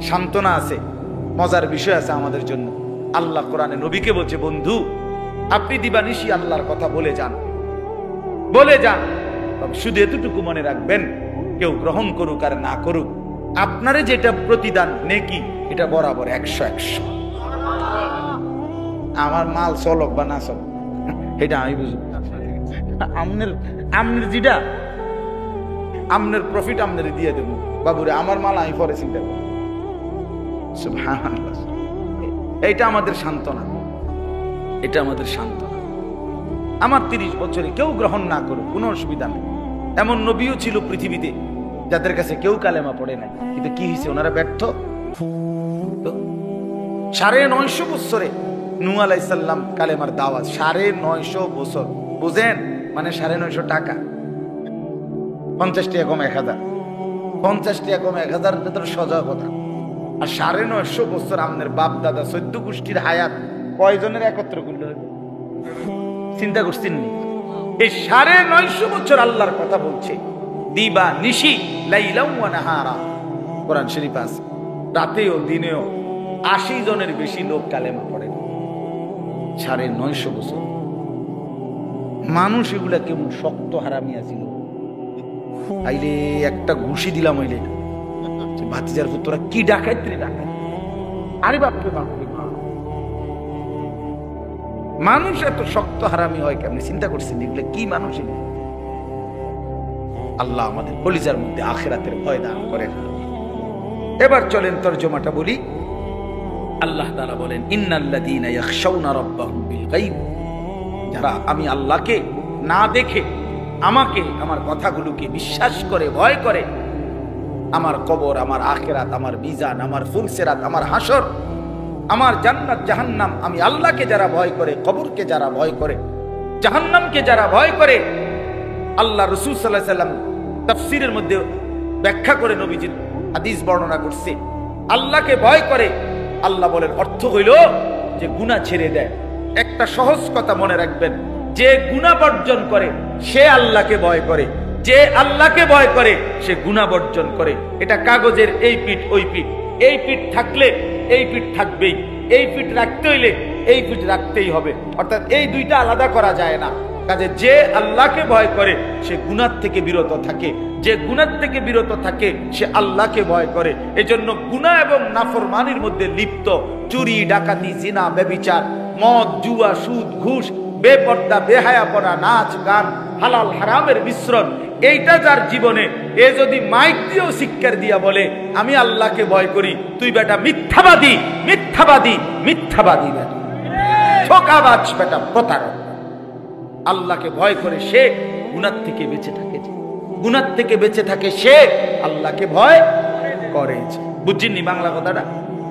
সান্ত্বনা আছে, মজার বিষয় আছে আমাদের জন্য। আল্লাহ কোরআনে নবীকে বলছে, বন্ধু আপনি দিবানিশি আল্লাহর কথা বলে যান, বলে যান, শুধু এতটুকু মনে রাখবেন, কেউ গ্রহণ করুক আর না করুক, আপনারে যেটা প্রতিদান নেকি এটা বরাবর 100-100। আমার মাল চলক বা না চলক এটা আমি বুঝি, আমনের যেটা আমনের প্রফিট আমনের দিয়ে দেবো বাবুরে, আমার মাল আমি পরে চিন্তা করব। সুবহানাল্লাহ, এইটা আমাদের সান্ত্বনা, এটা আমাদের সান্ত্বনা। আমার 30 বছরে কেউ গ্রহণ না করুক কোনো অসুবিধা নেই। এমন নবীও ছিল পৃথিবীতে যাদের কাছে কেউ কালেমা পড়ে নাই, কিন্তু কি হয়েছে, ওনারা ব্যর্থ। 950 বছরে নূহ আলাইহিস সালাম কালেমার দাওয়াত, 950 বছর, বুঝেন মানে 950 টাকা, 50 টাকা কম 1000, 50 টাকা কম 1000 তো সোজা কথা। আর 950 বছর আমাদের বাপ দাদা 14 গোষ্ঠীর হায়াত কয়জনের একত্র করলে চিন্তা করছেন নি? এই 950 বছর আল্লাহর কথা বলছে, দিবা নিশি লাইলাম ওয়া নাহারা। কোরআন শরীফ আছে, রাতেও দিনেও 80 জনের বেশি লোক কালেমা পড়ে। 950 বছর মানুষ এগুলা কেমন শক্ত হারামি আছিল। আইলে একটা ঘুষি দিলাম, হইলে ভাতিজার তোরা কি ডাকাত রে ডাকাত। আরে বাপরে বাপ, মানুষ এত শক্ত হারামি হয় কেমন? চিন্তা করছেন এগুলো কি মানুষ? আল্লাহ আমাদের কলিজার মধ্যে আখিরাতের ভয় দান করেন। এবার চলেন তরজমাটা বলি। আল্লাহ তাআলা বলেন, ইন্নাল্লাযীনা ইয়াখশাউনা রাব্বাহুম বিল গায়ব, যারা আমি আল্লাহকে না দেখে আমাকে, আমার কথাগুলোকে বিশ্বাস করে, ভয় করে, আমার কবর, আমার আখিরাত, আমার মিজান, আমার ফুলসিরাত, আমার হাসর, আমার জান্নাত জাহান্নাম, আমি আল্লাহকে যারা ভয় করে, কবরকে যারা ভয় করে, জাহান্নামকে যারা ভয় করে। আল্লাহ রাসূল সাল্লাল্লাহু আলাইহি সাল্লাম তাফসীরের মধ্যে ব্যাখ্যা করে নবীজি হাদিস বর্ণনা করছে, আল্লাহকে ভয় করে, আল্লাহ বলেন অর্থ হইল যে গুনাহ ছেড়ে দেয়। একটা সহজ কথা মনে রাখবেন, যে গুনাহ বর্জন করে সে আল্লাহকে ভয় করে, যে আল্লাহকে ভয় করে সে গুনাহ বর্জন করে। এটা কাগজের এই পিঠ ওই পিঠ, এই পিঠ থাকলে এই পিঠ থাকবেই, এই পিঠ রাখতে হইলে এই পিঠ রাখতেই হবে, অর্থাৎ এই দুইটা আলাদা করা যায় না। কাজে যে আল্লাহকে ভয় করে সে গুনাহ থেকে বিরত থাকে, যে গুনাহ থেকে বিরত থাকে সে আল্লাহকে ভয় করে। এজন্য গুনাহ এবং নাফরমানির মধ্যে লিপ্ত চুরি, ডাকাতি, জিনা, ব্যভিচার, মদ, জুয়া, সুদ, ঘুষ, বেপর্দা, বেহায়াপনা, নাচ, গান, হালাল হারামের মিশ্রণ, এইটা যার জীবনে, এ যদি মাইক দিয়েও শিক্ষার দিয়া বলে আমি আল্লাহকে ভয় করি, তুই বেটা মিথ্যাবাদী, মিথ্যাবাদী, মিথ্যাবাদী বেটা, ধোঁকাবাজ বেটা, প্রতারক। আল্লাহকে ভয় করে সে গুনাহ থেকে বেঁচে থাকে, গুনাহ থেকে বেঁচে থাকে সে আল্লাহকে ভয় করে। বুঝছেননি বাংলা কথাটা?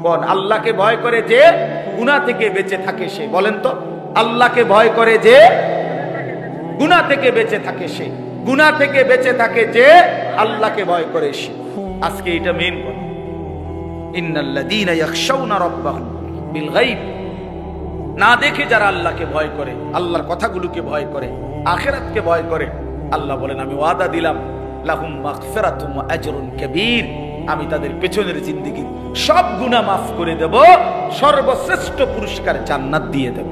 কোন আল্লাহকে ভয় করে যে গুনাহ থেকে বেঁচে থাকে সে, বলেন তো? আল্লাহকে ভয় করে যে গুনাহ থেকে বেঁচে থাকে সে, গুনাহ থেকে বেঁচে থাকে যে আল্লাহকে ভয় করে সে। আজকে এটা মেইন কথা। ইন্নাল্লাযীনা ইয়াখশাউনা রাব্বাহুম বিল গায়ব, না দেখে যারা আল্লাহকে ভয় করে, আল্লাহর কথাগুলোকে ভয় করে, আখিরাতকে ভয় করে, আল্লাহ বলেন আমি ওয়াদা দিলাম লাহুম মাগফিরাতুম ওয়া আজরুন কাবীর, আমি তাদের পেছনের জিন্দেগি সব গুনাহ মাফ করে দেব, সর্বশ্রেষ্ঠ পুরস্কার জান্নাত দিয়ে দেব।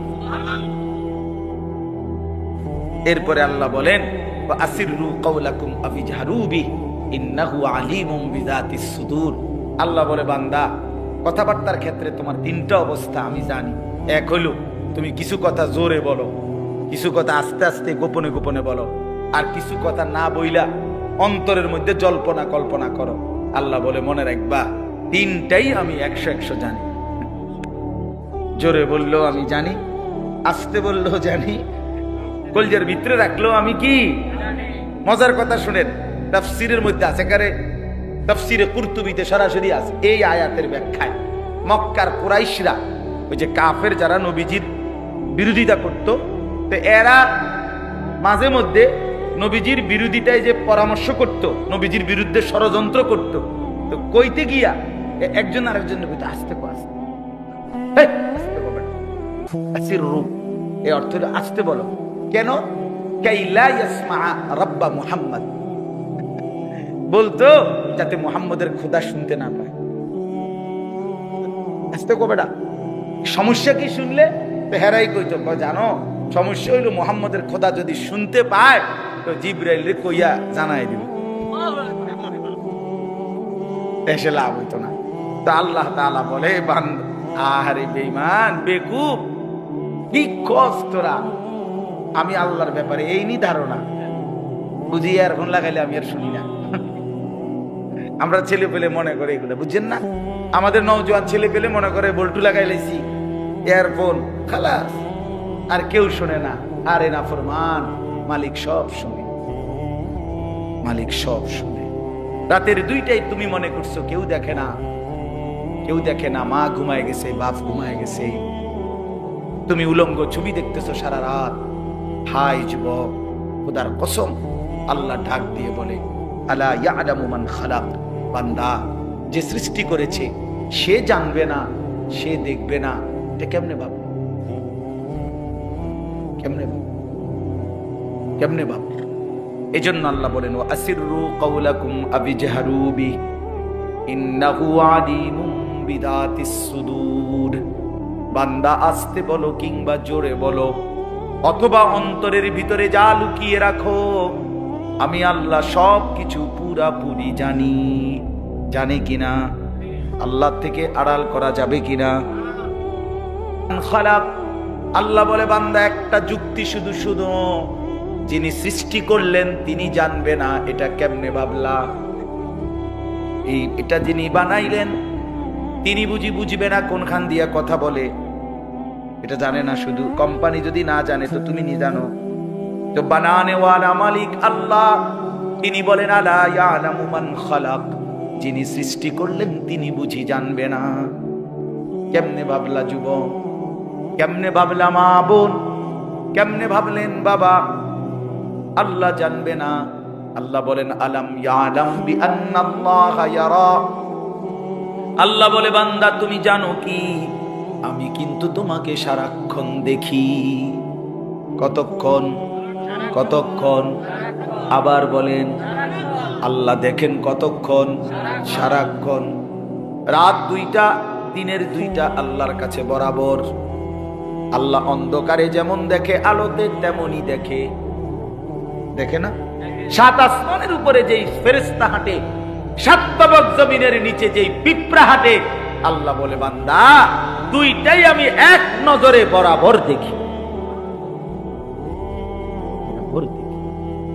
এরপরে আল্লাহ বলেন ওয়া আসিররু কাওলাকুম আও ইজহারু বিহি ইন্নাহু আলিমুম বিযাতিস সুদূর। আল্লাহ বলে বান্দা, কথাবার্তার ক্ষেত্রে তোমার তিনটা অবস্থা আমি জানি। এক হলো তুমি কিছু কথা জোরে বলো, কিছু কথা আস্তে আস্তে গোপনে গোপনে বলো, আর কিছু কথা না বইলা অন্তরের মধ্যে জল্পনা কল্পনা করো। আল্লাহ বলে মনে রাখবা তিনটাই আমি 100 জানি। জোরে বললেও আমি জানি, আস্তে বললেও জানি, কলজার ভিতরে রাখলেও আমি কি মজার কথা শুনেন, তাফসীরের মধ্যে আছে, কারে তাফসীরে কুরতুবীতে সরাসরি আছে এই আয়াতের ব্যাখ্যায়। মক্কার কুরাইশরা, ওই যে কাফের যারা নবীজির বিরোধিতা করত, তো এরা মাঝে মধ্যে নবীজির বিরোধিতায় যে পরামর্শ করত, নবীজির বিরুদ্ধে ষড়যন্ত্র করত, তো কইতে গিয়া একজন আরেকজনের কইতে আস্তে কো, আস্তে আস্তে বলো, আসিররু, এই অর্থ হলো আস্তে বলো। কেন? কাইলা ইয়াসমা রাব্বা মুহাম্মদ, বলতো যাতে মুহাম্মদের খোদা শুনতে না পায়। আস্তে কো বেটা, সমস্যা কি শুনলে? তো হেরাই কইতো, জানো সমস্যা হইলো মুহাম্মদের খোদা যদি শুনতে পায় তো জিবরাইল রে কইয়া জানাই দিল, এসে লাভ হইতো না। তো আল্লাহ তাআলা বলে বান্দা, আরে বেঈমান বেকুব, কি কস তোরা, আমি আল্লাহর ব্যাপারে এই নি ধারণা, বুঝি ইয়ারফোন লাগাইলে আমি আর শুনি না। আমরা ছেলে পেলে মনে করে এগুলো, বুঝছেন না? আমাদের নওজোয়ান ছেলে পেলে মনে করে বল্টু লাগাই লাইছি, ইয়ারফোন খালাস, আর কেউ শোনে না। আরে নাফরমান, মালিক সব শুনে, মালিক সব শুনে। রাতের 2টায় তুমি মনে করছো কেউ দেখে না, কেউ দেখে না, মা ঘুমায় গেছে, বাপ ঘুমায় গেছে, তুমি উলঙ্গ ছবি দেখতেছো সারা রাত। হাই যুবক, খোদার কসম, আল্লাহ ডাক দিয়ে বলে আলা ইয়ালামু মান খালাক, বান্দা যে সৃষ্টি করেছে সে জানবে না, সে দেখবে না, এটা কেমনে ভাব, কেমনে ভাব, কেমনে ভাব? এজন্য আল্লাহ বলেন আসিররু কাওলাকুম আবিজহারু বি ইন্নাহু আলিমুম বিদাতিস সুদূর। বান্দা আস্তে বলো কিংবা জোরে বলো অথবা অন্তরের ভিতরে যা লুকিয়ে রাখো, আমি আল্লাহ সব কিছু পুরাপুরি জানি। জানে কিনা? আল্লাহ থেকে আড়াল করা যাবে কিনা? খালাক, আল্লাহ বলে বান্দা একটা যুক্তি শুধু শুধু, যিনি সৃষ্টি করলেন তিনি জানবে না, এটা কেমনে ভাবলা? এটা যিনি বানাইলেন তিনি বুঝবে না কোনখান দিয়া কথা বলে, এটা জানে না। শুধু কোম্পানি যদি না জানে তো তুমি নি জানো? তো বানানে ওয়ালা মালিক আল্লাহ, তিনি বলেন আলা ইয়ালামু মান খালাক, যিনি সৃষ্টি করলেন তিনি বুঝি জানবে না? কেমনে ভাবলা যুবক? কেমনে ভাবলা মা বোন? কেমনে ভাবলেন বাবা? আল্লাহ জানবে না? আল্লাহ বলেন আলাম ইয়ালাম বিআন্নাল্লাহা ইয়ারা। আল্লাহ বলে বান্দা তুমি জানো কি, আমি কিন্তু তোমাকে সারাক্ষণ দেখি। কতক্ষণ? কতক্ষণ? আবার বলেন আল্লাহ দেখেন কতক্ষণ? সারাক্ষণ। রাত 2টা দিনের 2টা আল্লাহর কাছে বরাবর। আল্লাহ অন্ধকারে যেমন দেখে আলোতে তেমনই দেখে। দেখে না? 7 আসমানের উপরে যেই ফেরেশতা হাঁটে, 7 তবক জমিনের নিচে যেই পিঁপড়া হাঁটে, আল্লাহ বলে বান্দা 2টাই আমি এক নজরে বরাবর দেখি।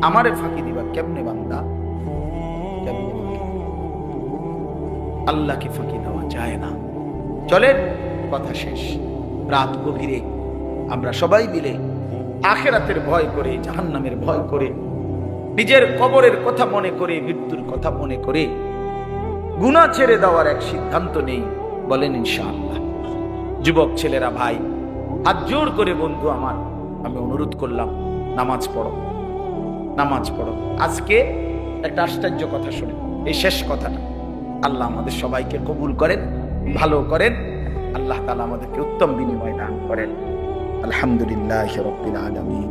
আমারে ফাঁকি দিবা কেমনে বান্দা? আল্লাহকে ফাঁকি দেওয়া যায় না। চলেন কথা শেষ। রাত গভীরে আমরা সবাই মিলে আখিরাতের ভয় করে, জাহান্নামের ভয় করে, নিজের কবরের কথা মনে করে, মৃত্যুর কথা মনে করে গুনাহ ছেড়ে দেওয়ার এক সিদ্ধান্ত নেই। বলেন ইনশাআল্লাহ। যুবক ছেলেরা, ভাই, হাত জোর করে বন্ধু আমার আমি অনুরোধ করলাম, নামাজ পড়ো, নামাজ পড়ো। আজকে একটা আশ্চর্য কথা শুনে এই শেষ কথাটা, আল্লাহ আমাদের সবাইকে কবুল করেন, ভালো করেন। আল্লাহ তাআলা আমাদেরকে উত্তম বিনিময় দান করেন। আলহামদুলিল্লাহি রাব্বিল আলামিন।